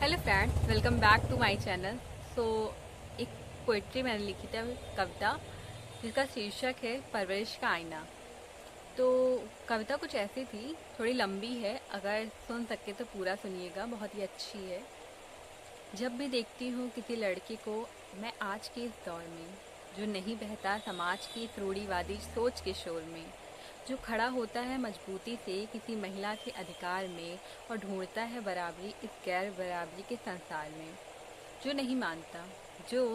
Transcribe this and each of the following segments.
Hello friends, welcome back to my channel. So एक poetry मैंने लिखी थी, कविता, जिसका शीर्षक है परवरिश का आईना। तो कविता कुछ ऐसी थी, थोड़ी लंबी है, अगर सुन सके तो पूरा सुनिएगा, बहुत ही अच्छी है। जब भी देखती हूँ किसी लड़के को मैं आज के इस दौर में, जो नहीं बहता समाज की इस रूढ़िवादी सोच के शोर में, जो खड़ा होता है मजबूती से किसी महिला के अधिकार में और ढूंढता है बराबरी इस गैर बराबरी के संसार में, जो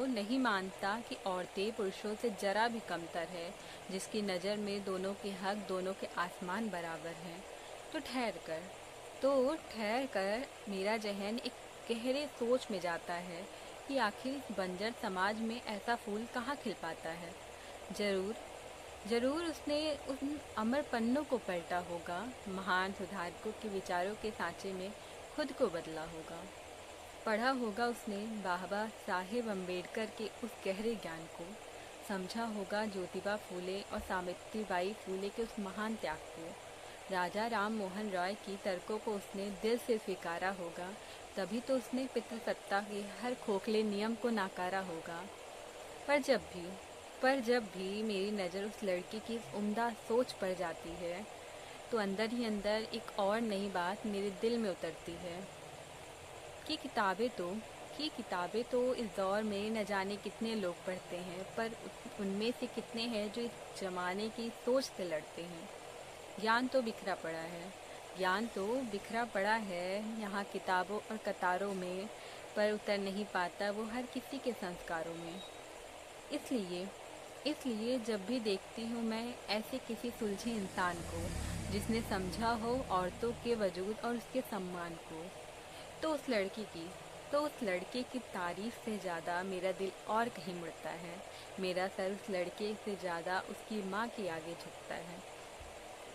नहीं मानता कि औरतें पुरुषों से जरा भी कमतर है, जिसकी नज़र में दोनों के हक, दोनों के आसमान बराबर हैं। तो ठहर कर मेरा जहन एक गहरे सोच में जाता है कि आखिर इस बंजर समाज में ऐसा फूल कहाँ खिल पाता है। जरूर जरूर उसने उन अमर पन्नों को पलटा होगा, महान सुधारकों के विचारों के सांचे में खुद को बदला होगा। पढ़ा होगा उसने बाबा साहेब अम्बेडकर के उस गहरे ज्ञान को, समझा होगा ज्योतिबा फूले और सावित्रीबाई फूले के उस महान त्याग को, राजा राम मोहन रॉय की तर्कों को उसने दिल से स्वीकारा होगा, तभी तो उसने पितृसत्ता के हर खोखले नियम को नाकारा होगा। पर जब भी पर जब भी मेरी नज़र उस लड़की की इस उम्दा सोच पर जाती है, तो अंदर ही अंदर एक और नई बात मेरे दिल में उतरती है कि किताबें तो इस दौर में न जाने कितने लोग पढ़ते हैं, पर उनमें से कितने हैं जो इस जमाने की सोच से लड़ते हैं। ज्ञान तो बिखरा पड़ा है ज्ञान तो बिखरा पड़ा है यहाँ किताबों और कतारों में, पर उतर नहीं पाता वो हर किसी के संस्कारों में। इसलिए इसलिए जब भी देखती हूँ मैं ऐसे किसी सुलझे इंसान को, जिसने समझा हो औरतों के वजूद और उसके सम्मान को, तो उस लड़के की तारीफ से ज़्यादा मेरा दिल और कहीं मुड़ता है। मेरा सर उस लड़के से ज़्यादा उसकी माँ के आगे झुकता है।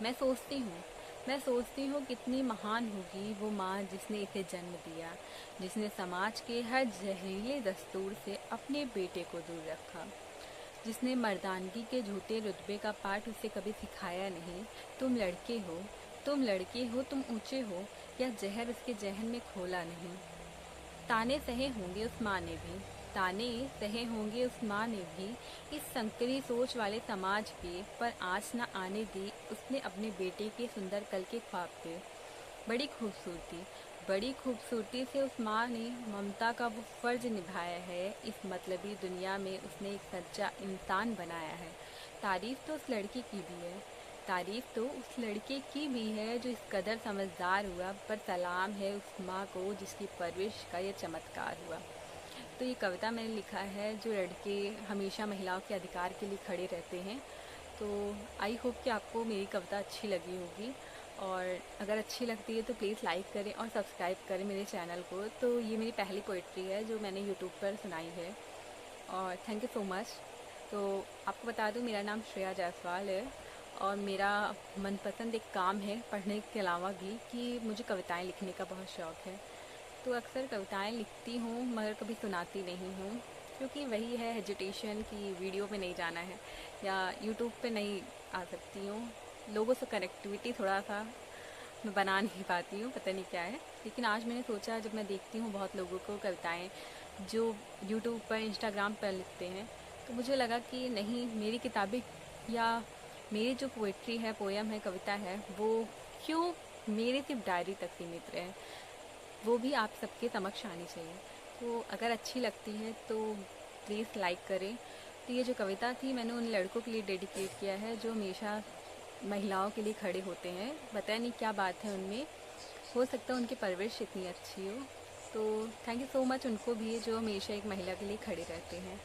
मैं सोचती हूँ मैं सोचती हूँ कितनी महान होगी वो माँ जिसने इसे जन्म दिया, जिसने समाज के हर जहरीले दस्तूर से अपने बेटे को दूर रखा, जिसने मर्दानगी के झूठे रुतबे का पाठ उसे कभी सिखाया नहीं। तुम ऊंचे हो, या जहर उसके जहन में खोला नहीं। ताने सहे होंगे उस माँ ने भी ताने सहे होंगे उस माँ ने भी इस संकरी सोच वाले समाज के, पर आँच न आने दी उसने अपने बेटे के सुंदर कल के ख्वाब पे। बड़ी खूबसूरती से उस माँ ने ममता का वो फर्ज निभाया है। इस मतलबी दुनिया में उसने एक सच्चा इंसान बनाया है। तारीफ तो उस लड़के की भी है तारीफ तो उस लड़के की भी है जो इस कदर समझदार हुआ, पर सलाम है उस माँ को जिसकी परवरिश का ये चमत्कार हुआ। तो ये कविता मैंने लिखा है, जो लड़के हमेशा महिलाओं के अधिकार के लिए खड़े रहते हैं। तो आई होप कि आपको मेरी कविता अच्छी लगी होगी, और अगर अच्छी लगती है तो प्लीज़ लाइक करें और सब्सक्राइब करें मेरे चैनल को। तो ये मेरी पहली पोइट्री है जो मैंने यूट्यूब पर सुनाई है, और थैंक यू सो मच। तो आपको बता दूं, मेरा नाम श्रेया जायसवाल है, और मेरा मनपसंद एक काम है पढ़ने के अलावा भी, कि मुझे कविताएं लिखने का बहुत शौक़ है। तो अक्सर कविताएं लिखती हूँ मगर कभी सुनाती नहीं हूँ, क्योंकि वही है हेजिटेशन कि वीडियो में नहीं जाना है या यूट्यूब पे नहीं आ सकती हूँ। लोगों से कनेक्टिविटी थोड़ा सा मैं बना नहीं पाती हूँ, पता नहीं क्या है। लेकिन आज मैंने सोचा, जब मैं देखती हूँ बहुत लोगों को कविताएं जो यूट्यूब पर, इंस्टाग्राम पर लिखते हैं, तो मुझे लगा कि नहीं, मेरी किताबें या मेरी जो पोइट्री है, पोयम है, कविता है, वो क्यों मेरे सिर्फ डायरी तक सीमित रहे, वो भी आप सबके समक्ष आनी चाहिए। तो अगर अच्छी लगती है तो प्लीज़ लाइक करें। तो ये जो कविता थी मैंने उन लड़कों के लिए डेडिकेट किया है जो हमेशा महिलाओं के लिए खड़े होते हैं। पता नहीं क्या बात है उनमें, हो सकता है उनकी परवरिश इतनी अच्छी हो। तो थैंक यू सो मच उनको भी, जो हमेशा एक महिला के लिए खड़े रहते हैं।